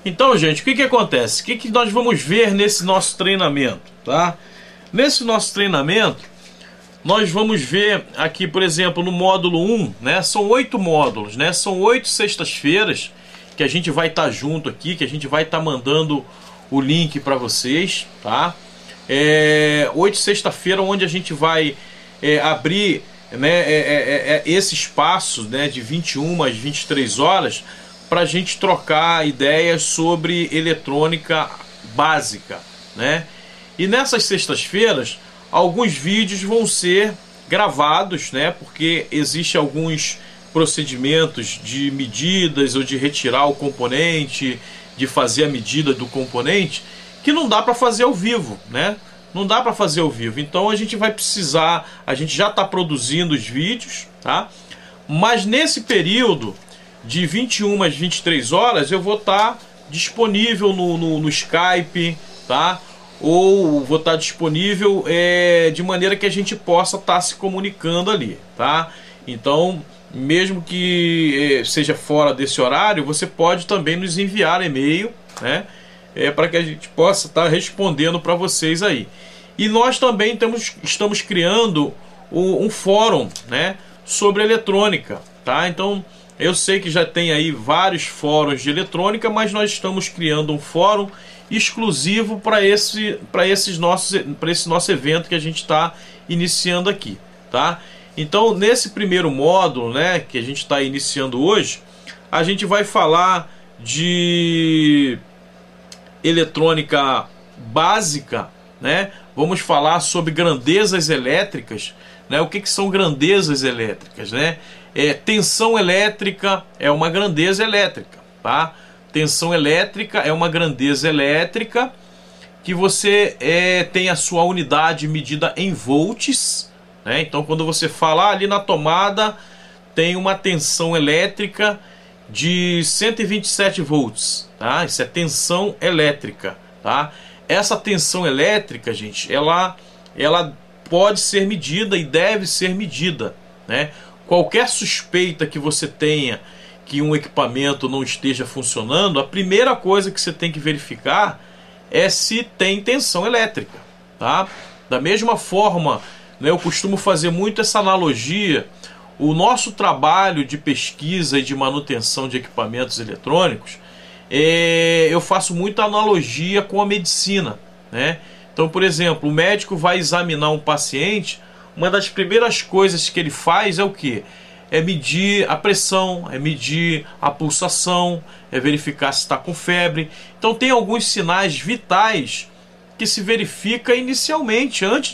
Então, gente, o que acontece? O que nós vamos ver nesse nosso treinamento, tá? Nesse nosso treinamento, nós vamos ver aqui, por exemplo, no módulo 1, né? São 8 módulos, né? São 8 sextas-feiras que a gente vai estar junto aqui, que a gente vai estar mandando o link para vocês, tá? 8 sexta-feira, onde a gente vai abrir, né, esse espaço, né, de 21 às 23 horas, para a gente trocar ideias sobre eletrônica básica, né? E nessas sextas-feiras, alguns vídeos vão ser gravados, né? Porque existe alguns procedimentos de medidas ou de retirar o componente, de fazer a medida do componente, que não dá para fazer ao vivo, né? Não dá para fazer ao vivo. Então a gente vai precisar, a gente já está produzindo os vídeos, tá? Mas nesse período de 21 às 23 horas eu vou estar disponível no Skype, tá? Ou vou estar disponível de maneira que a gente possa estar se comunicando ali, tá? Então, mesmo que seja fora desse horário, você pode também nos enviar e-mail, né? Para que a gente possa estar respondendo para vocês aí. E nós também estamos criando um fórum, né, sobre eletrônica, tá? Então, eu sei que já tem aí vários fóruns de eletrônica, mas nós estamos criando um fórum exclusivo para esse nosso evento que a gente está iniciando aqui, tá? Então, nesse primeiro módulo, né, que a gente está iniciando hoje, a gente vai falar de eletrônica básica, né? Vamos falar sobre grandezas elétricas, né? O que são grandezas elétricas, né? Tensão elétrica é uma grandeza elétrica, tá? Tensão elétrica é uma grandeza elétrica que você tem a sua unidade medida em volts, né? Então, quando você fala ali na tomada, tem uma tensão elétrica de 127 volts, tá? Isso é tensão elétrica, tá? Essa tensão elétrica, gente, ela pode ser medida e deve ser medida, né? Qualquer suspeita que você tenha que um equipamento não esteja funcionando, a primeira coisa que você tem que verificar é se tem tensão elétrica, tá? Da mesma forma, né, eu costumo fazer muito essa analogia. O nosso trabalho de pesquisa e de manutenção de equipamentos eletrônicos, eu faço muita analogia com a medicina, né? Então, por exemplo, o médico vai examinar um paciente, uma das primeiras coisas que ele faz é o quê? É medir a pressão, é medir a pulsação, é verificar se está com febre. Então tem alguns sinais vitais que se verifica inicialmente, antes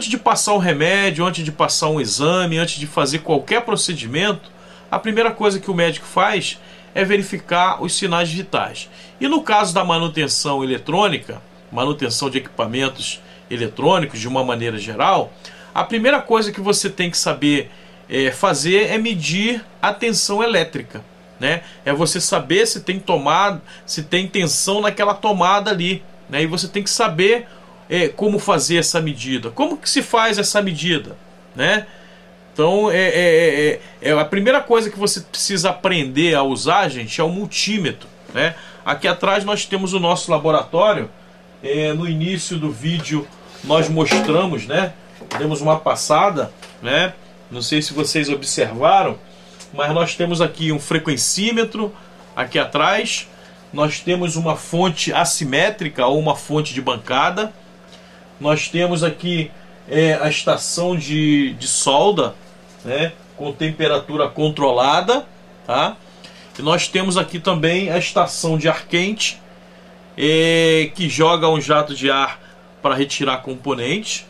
de passar um remédio, antes de passar um exame, antes de fazer qualquer procedimento. A primeira coisa que o médico faz é verificar os sinais vitais. E no caso da manutenção eletrônica, manutenção de equipamentos eletrônicos de uma maneira geral, a primeira coisa que você tem que saber fazer é medir a tensão elétrica, né? É você saber se tem tomada, se tem tensão naquela tomada ali, né? E você tem que saber como fazer essa medida. Como que se faz essa medida, né? Então, a primeira coisa que você precisa aprender a usar, gente, é o multímetro, né? Aqui atrás nós temos o nosso laboratório. No início do vídeo nós mostramos, né? Demos uma passada, né? Não sei se vocês observaram, mas nós temos aqui um frequencímetro aqui atrás. Nós temos uma fonte assimétrica ou uma fonte de bancada. Nós temos aqui a estação de solda, né, com temperatura controlada, tá? E nós temos aqui também a estação de ar quente, que joga um jato de ar para retirar componentes.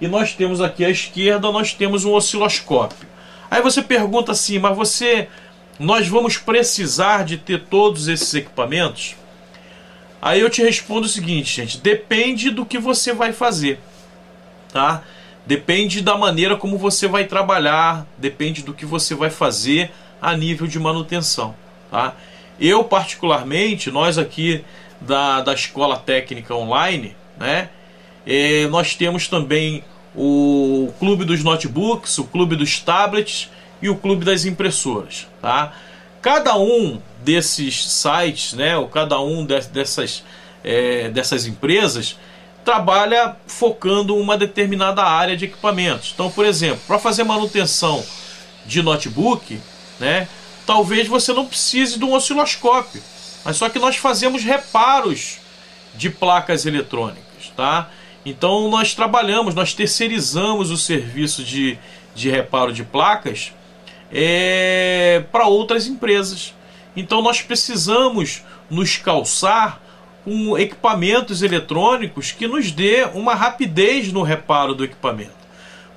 E nós temos aqui à esquerda, nós temos um osciloscópio. Aí você pergunta assim, mas nós vamos precisar de ter todos esses equipamentos? Aí eu te respondo o seguinte, gente, depende do que você vai fazer, tá? Depende da maneira como você vai trabalhar, depende do que você vai fazer a nível de manutenção, tá? Eu particularmente, nós aqui da Escola Técnica Online, né, nós temos também o clube dos notebooks, o clube dos tablets e o clube das impressoras, tá? Cada um desses sites, né, ou cada um dessas empresas trabalha focando uma determinada área de equipamentos. Então, por exemplo, para fazer manutenção de notebook, né, talvez você não precise de um osciloscópio, mas só que nós fazemos reparos de placas eletrônicas, tá? Então nós terceirizamos o serviço de reparo de placas para outras empresas. Então nós precisamos nos calçar com equipamentos eletrônicos que nos dê uma rapidez no reparo do equipamento.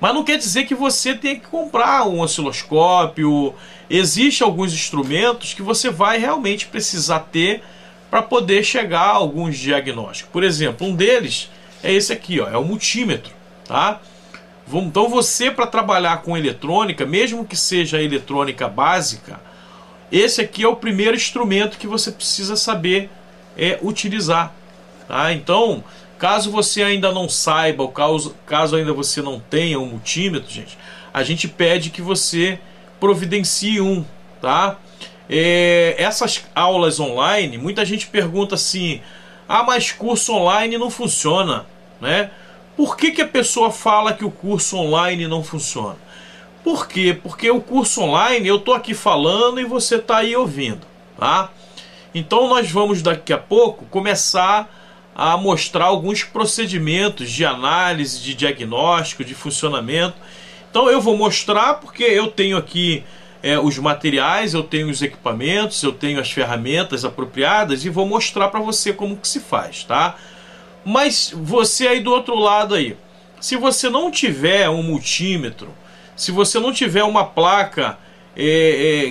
Mas não quer dizer que você tenha que comprar um osciloscópio. Existem alguns instrumentos que você vai realmente precisar ter para poder chegar a alguns diagnósticos. Por exemplo, um deles é esse aqui, ó, é o multímetro, tá? Então você, para trabalhar com eletrônica, mesmo que seja eletrônica básica, esse aqui é o primeiro instrumento que você precisa saber utilizar, tá? Então, caso você ainda não saiba, ou caso ainda você não tenha um multímetro, gente, a gente pede que você providencie um, tá? Essas aulas online, muita gente pergunta assim: ah, mas curso online não funciona, né? Por que a pessoa fala que o curso online não funciona? Por quê? Porque o curso online, eu tô aqui falando e você tá aí ouvindo, tá? Então nós vamos daqui a pouco começar a mostrar alguns procedimentos de análise, de diagnóstico, de funcionamento. Então eu vou mostrar porque eu tenho aqui os materiais, eu tenho os equipamentos, eu tenho as ferramentas apropriadas e vou mostrar para você como que se faz, tá? Mas você aí do outro lado aí, se você não tiver um multímetro, se você não tiver uma placa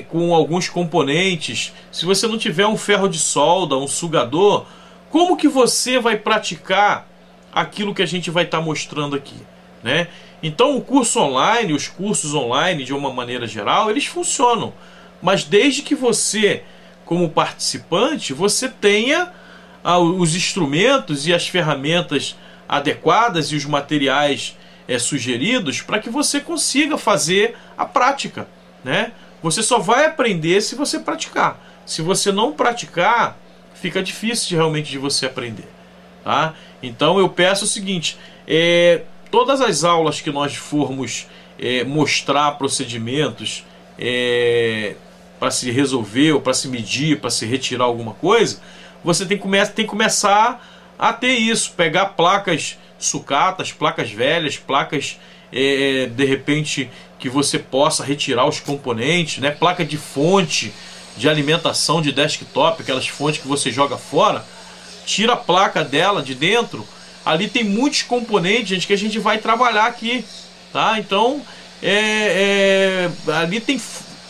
com alguns componentes, se você não tiver um ferro de solda, um sugador, como que você vai praticar aquilo que a gente vai estar mostrando aqui, né? Então o curso online, os cursos online de uma maneira geral, eles funcionam, mas desde que você, como participante, você tenha os instrumentos e as ferramentas adequadas e os materiais sugeridos para que você consiga fazer a prática, né? Você só vai aprender se você praticar. Se você não praticar, fica difícil realmente de você aprender, tá? Então eu peço o seguinte: todas as aulas que nós formos mostrar procedimentos para se resolver ou para se medir, para se retirar alguma coisa, você tem que começar a ter isso, pegar placas sucatas, placas velhas, placas de repente que você possa retirar os componentes, né? Placa de fonte de alimentação de desktop, aquelas fontes que você joga fora, tira a placa dela de dentro. Ali tem muitos componentes, gente, que a gente vai trabalhar aqui, tá? Então ali tem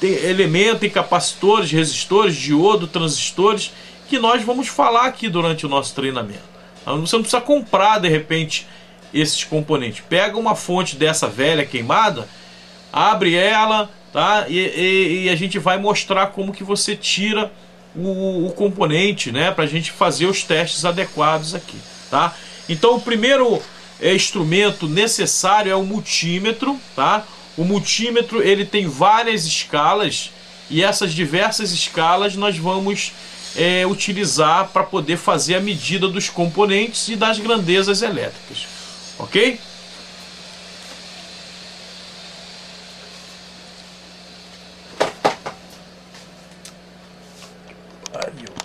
elemento, tem capacitores, resistores, diodo, transistores, que nós vamos falar aqui durante o nosso treinamento. Você não precisa comprar de repente esses componentes. Pega uma fonte dessa velha queimada, abre ela, tá? E a gente vai mostrar como que você tira o componente, né? Para a gente fazer os testes adequados aqui, tá? Então o primeiro instrumento necessário é o multímetro, tá? O multímetro, ele tem várias escalas e essas diversas escalas nós vamos utilizar para poder fazer a medida dos componentes e das grandezas elétricas, ok? Aí, ó.